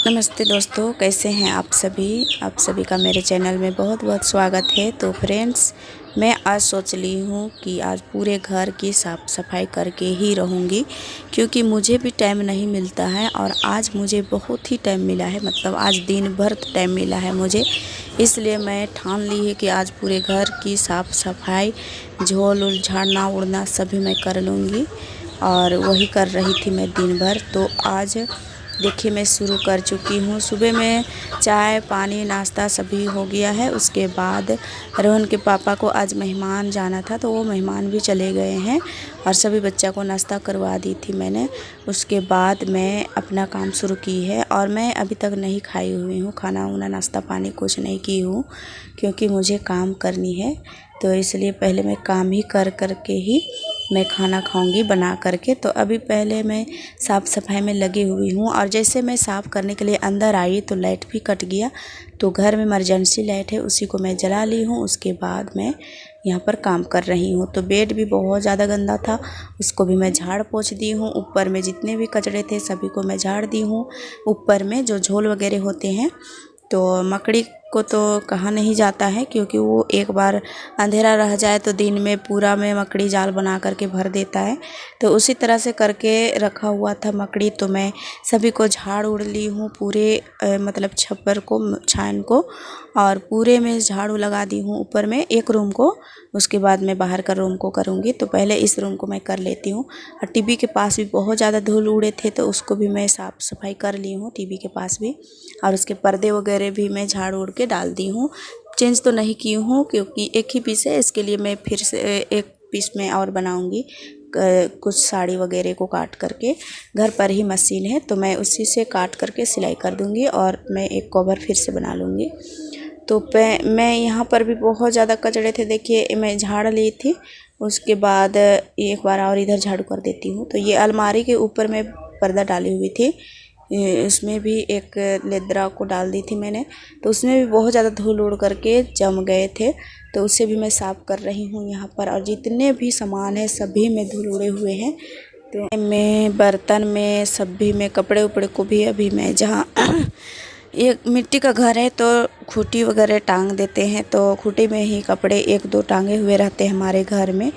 नमस्ते दोस्तों, कैसे हैं आप सभी का मेरे चैनल में बहुत बहुत स्वागत है। तो फ्रेंड्स, मैं आज सोच ली हूँ कि आज पूरे घर की साफ़ सफाई करके ही रहूँगी, क्योंकि मुझे भी टाइम नहीं मिलता है और आज मुझे बहुत ही टाइम मिला है। मतलब आज दिन भर टाइम मिला है मुझे, इसलिए मैं ठान ली है कि आज पूरे घर की साफ़ सफाई, झोल उल झाड़ना उड़ना सभी मैं कर लूँगी। और वही कर रही थी मैं दिन भर। तो आज देखिए मैं शुरू कर चुकी हूँ। सुबह में चाय पानी नाश्ता सभी हो गया है। उसके बाद रोहन के पापा को आज मेहमान जाना था, तो वो मेहमान भी चले गए हैं और सभी बच्चा को नाश्ता करवा दी थी मैंने। उसके बाद मैं अपना काम शुरू की है और मैं अभी तक नहीं खाई हुई हूँ, खाना वाना नाश्ता पानी कुछ नहीं की हूँ, क्योंकि मुझे काम करनी है। तो इसलिए पहले मैं काम ही कर के ही मैं खाना खाऊंगी बना करके। तो अभी पहले मैं साफ़ सफाई में लगी हुई हूँ और जैसे मैं साफ़ करने के लिए अंदर आई तो लाइट भी कट गया। तो घर में इमरजेंसी लाइट है, उसी को मैं जला ली हूँ। उसके बाद मैं यहाँ पर काम कर रही हूँ। तो बेड भी बहुत ज़्यादा गंदा था, उसको भी मैं झाड़ पोंछ दी हूँ। ऊपर में जितने भी कचरे थे सभी को मैं झाड़ दी हूँ। ऊपर में जो झोल वगैरह होते हैं, तो मकड़ी को तो कहा नहीं जाता है, क्योंकि वो एक बार अंधेरा रह जाए तो दिन में पूरा में मकड़ी जाल बना करके भर देता है। तो उसी तरह से करके रखा हुआ था मकड़ी। तो मैं सभी को झाड़ उड़ ली हूँ, पूरे मतलब छप्पर को छान को, और पूरे में झाड़ू लगा दी हूँ ऊपर में एक रूम को। उसके बाद मैं बाहर का रूम को करूँगी। तो पहले इस रूम को मैं कर लेती हूँ। और टीवी के पास भी बहुत ज़्यादा धूल उड़े थे, तो उसको भी मैं साफ़ सफाई कर ली हूँ टीवी के पास भी। और उसके पर्दे वगैरह भी मैं झाड़ उड़ के डाल दी हूँ। चेंज तो नहीं की हूँ, क्योंकि एक ही पीस है, इसके लिए मैं फिर से एक पीस में और बनाऊँगी। कुछ साड़ी वगैरह को काट करके घर पर ही मशीन है, तो मैं उसी से काट करके सिलाई कर दूँगी और मैं एक कवर फिर से बना लूँगी। तो मैं यहाँ पर भी बहुत ज़्यादा कचड़े थे, देखिए मैं झाड़ ली थी। उसके बाद एक बार और इधर झाड़ू कर देती हूँ। तो ये अलमारी के ऊपर मैं पर्दा डाली हुई थी, इसमें भी एक लेदरा को डाल दी थी मैंने। तो उसमें भी बहुत ज़्यादा धूल उड़ करके जम गए थे, तो उसे भी मैं साफ़ कर रही हूँ यहाँ पर। और जितने भी सामान है सभी में धूल उड़े हुए हैं। तो मैं बर्तन में सभी में कपड़े उपड़े को भी अभी मैं जहाँ ये मिट्टी का घर है तो खूंटी वगैरह टांग देते हैं, तो खूंटी में ही कपड़े एक दो टांगे हुए रहते हैं हमारे घर में।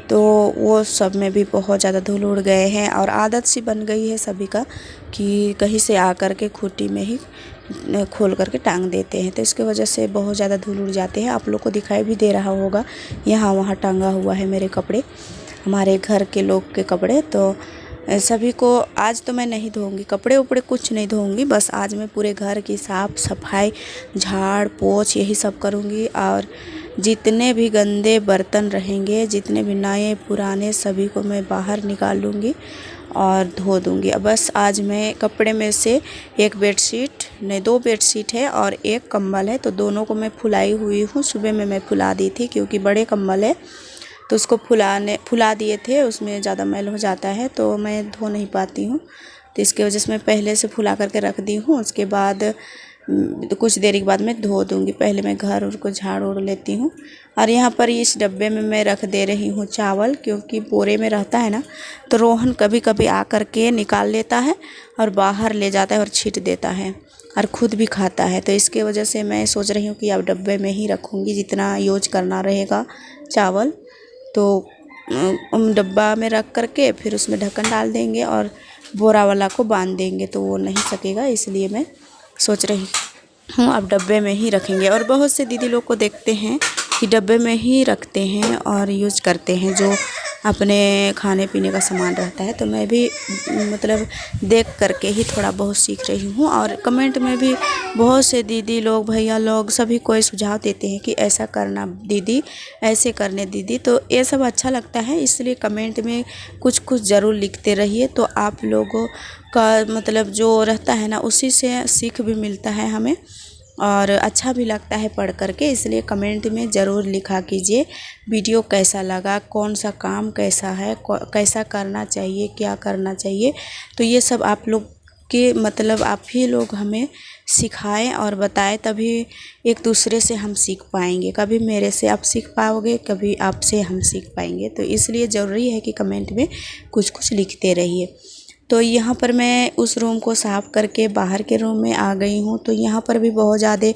तो वो सब में भी बहुत ज़्यादा धूल उड़ गए हैं और आदत सी बन गई है सभी का कि कहीं से आ कर के खूंटी में ही खोल करके टांग देते हैं। तो इसके वजह से बहुत ज़्यादा धूल उड़ जाते हैं। आप लोग को दिखाई भी दे रहा होगा, यहाँ वहाँ टांगा हुआ है मेरे कपड़े, हमारे घर के लोग के कपड़े। तो सभी को आज तो मैं नहीं धोऊंगी, कपड़े उपड़े कुछ नहीं धोऊंगी। बस आज मैं पूरे घर की साफ़ सफाई झाड़ पोंछ यही सब करूंगी। और जितने भी गंदे बर्तन रहेंगे, जितने भी नए पुराने, सभी को मैं बाहर निकाल लूँगी और धो दूँगी। बस आज मैं कपड़े में से एक बेडशीट नहीं, दो बेडशीट है और एक कंबल है, तो दोनों को मैं फुलाई हुई हूँ। सुबह में मैं फुला दी थी, क्योंकि बड़े कंबल है तो उसको फुला दिए थे, उसमें ज़्यादा मैल हो जाता है तो मैं धो नहीं पाती हूँ। तो इसके वजह से मैं पहले से फुला करके रख दी हूँ। उसके बाद कुछ देर के बाद मैं धो दूँगी। पहले मैं घर और को झाड़ उड़ लेती हूँ। और यहाँ पर इस डब्बे में मैं रख दे रही हूँ चावल, क्योंकि बोरे में रहता है ना, तो रोहन कभी कभी आ कर के निकाल लेता है और बाहर ले जाता है और छींट देता है और ख़ुद भी खाता है। तो इसके वजह से मैं सोच रही हूँ कि अब डब्बे में ही रखूँगी, जितना यूज करना रहेगा चावल तो डब्बा में रख करके फिर उसमें ढक्कन डाल देंगे और बोरा वाला को बांध देंगे, तो वो नहीं सकेगा। इसलिए मैं सोच रही हूँ अब डब्बे में ही रखेंगे। और बहुत से दीदी लोग को देखते हैं कि डब्बे में ही रखते हैं और यूज़ करते हैं जो अपने खाने पीने का सामान रहता है। तो मैं भी मतलब देख करके ही थोड़ा बहुत सीख रही हूँ। और कमेंट में भी बहुत से दीदी लोग भैया लोग सभी कोई सुझाव देते हैं कि ऐसा करना दीदी, ऐसे करने दीदी। तो ये सब अच्छा लगता है, इसलिए कमेंट में कुछ कुछ ज़रूर लिखते रहिए। तो आप लोगों का मतलब जो रहता है ना, उसी से सीख भी मिलता है हमें और अच्छा भी लगता है पढ़ करके। इसलिए कमेंट में ज़रूर लिखा कीजिए वीडियो कैसा लगा, कौन सा काम कैसा है, कैसा करना चाहिए, क्या करना चाहिए। तो ये सब आप लोग के मतलब आप ही लोग हमें सिखाएं और बताएं, तभी एक दूसरे से हम सीख पाएंगे। कभी मेरे से आप सीख पाओगे, कभी आपसे हम सीख पाएंगे। तो इसलिए ज़रूरी है कि कमेंट में कुछ कुछ लिखते रहिए। तो यहाँ पर मैं उस रूम को साफ़ करके बाहर के रूम में आ गई हूँ। तो यहाँ पर भी बहुत ज़्यादा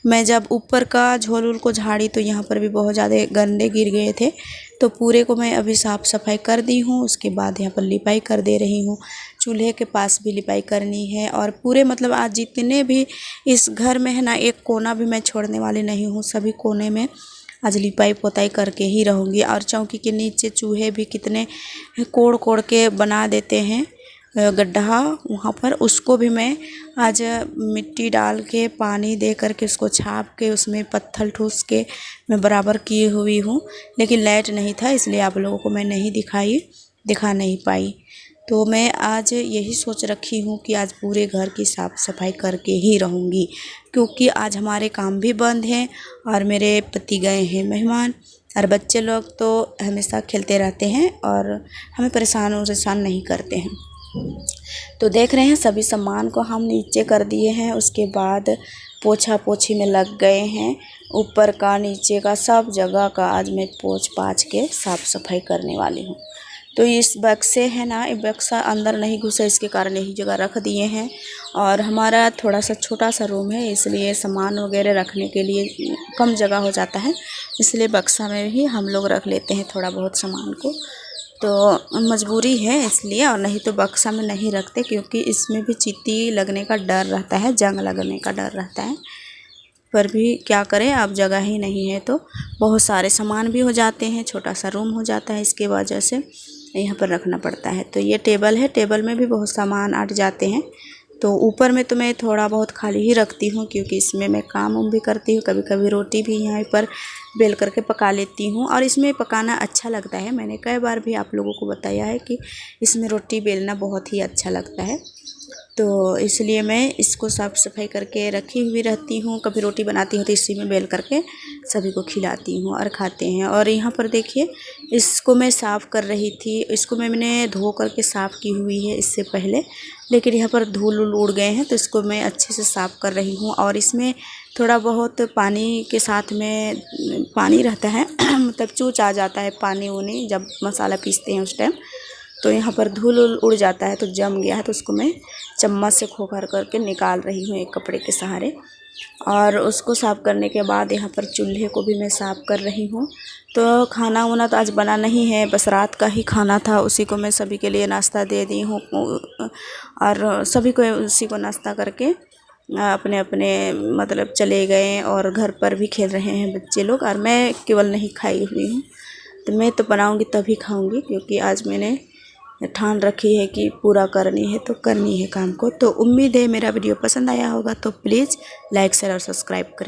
मैं जब ऊपर का झोल उल को झाड़ी तो यहाँ पर भी बहुत ज़्यादा गंदे गिर गए थे। तो पूरे को मैं अभी साफ़ सफाई कर दी हूँ। उसके बाद यहाँ पर लिपाई कर दे रही हूँ। चूल्हे के पास भी लिपाई करनी है और पूरे मतलब आज जितने भी इस घर में है ना, एक कोना भी मैं छोड़ने वाली नहीं हूँ। सभी कोने में आज लिपाई पोताई करके ही रहूँगी। और चौकी के नीचे चूहे भी कितने कोड़ कोड़ के बना देते हैं गड्ढा, वहाँ पर उसको भी मैं आज मिट्टी डाल के पानी दे करके उसको छाप के उसमें पत्थर ठूस के मैं बराबर की हुई हूँ। लेकिन लाइट नहीं था इसलिए आप लोगों को मैं नहीं दिखा नहीं पाई। तो मैं आज यही सोच रखी हूँ कि आज पूरे घर की साफ़ सफाई करके ही रहूँगी, क्योंकि आज हमारे काम भी बंद हैं और मेरे पति गए हैं मेहमान। और बच्चे लोग तो हमेशा खेलते रहते हैं और हमें परेशान नहीं करते हैं। तो देख रहे हैं सभी सामान को हम नीचे कर दिए हैं। उसके बाद पोछा पोछी में लग गए हैं। ऊपर का नीचे का सब जगह का आज मैं पोंछ पाछ के साफ़ सफाई करने वाली हूँ। तो इस बक्से है ना, ये बक्सा अंदर नहीं घुसा, इसके कारण यही जगह रख दिए हैं। और हमारा थोड़ा सा छोटा सा रूम है इसलिए सामान वगैरह रखने के लिए कम जगह हो जाता है, इसलिए बक्सा में ही हम लोग रख लेते हैं थोड़ा बहुत सामान को। तो मजबूरी है इसलिए, और नहीं तो बक्सा में नहीं रखते, क्योंकि इसमें भी चींटी लगने का डर रहता है, जंग लगने का डर रहता है। पर भी क्या करें, अब जगह ही नहीं है तो बहुत सारे सामान भी हो जाते हैं, छोटा सा रूम हो जाता है, इसके वजह से यहाँ पर रखना पड़ता है। तो ये टेबल है, टेबल में भी बहुत सामान अट जाते हैं। तो ऊपर में तो मैं थोड़ा बहुत खाली ही रखती हूँ, क्योंकि इसमें मैं काम उम भी करती हूँ। कभी कभी रोटी भी यहाँ पर बेल करके पका लेती हूँ और इसमें पकाना अच्छा लगता है। मैंने कई बार भी आप लोगों को बताया है कि इसमें रोटी बेलना बहुत ही अच्छा लगता है। तो इसलिए मैं इसको साफ़ सफाई करके रखी हुई रहती हूँ। कभी रोटी बनाती हूँ तो इसी में बेल करके सभी को खिलाती हूँ और खाते हैं। और यहाँ पर देखिए, इसको मैं साफ़ कर रही थी, इसको मैंने धो करके साफ़ की हुई है इससे पहले, लेकिन यहाँ पर धूल उड़ गए हैं तो इसको मैं अच्छे से साफ़ कर रही हूँ। और इसमें थोड़ा बहुत पानी के साथ में पानी रहता है मतलब चूच आ जाता है पानी उनी जब मसाला पीसते हैं उस टाइम, तो यहाँ पर धूल उड़ जाता है तो जम गया है। तो उसको मैं चम्मच से खोखर करके निकाल रही हूँ एक कपड़े के सहारे। और उसको साफ़ करने के बाद यहाँ पर चूल्हे को भी मैं साफ़ कर रही हूँ। तो खाना वाना तो आज बना नहीं है, बस रात का ही खाना था, उसी को मैं सभी के लिए नाश्ता दे दी हूँ। और सभी को उसी को नाश्ता करके अपने अपने मतलब चले गए और घर पर भी खेल रहे हैं बच्चे लोग, और मैं केवल नहीं खाई हुई हूँ। तो मैं तो बनाऊँगी तभी खाऊँगी, क्योंकि आज मैंने ठान रखी है कि पूरा करनी है तो करनी है काम को। तो उम्मीद है मेरा वीडियो पसंद आया होगा, तो प्लीज़ लाइक शेयर और सब्सक्राइब करें।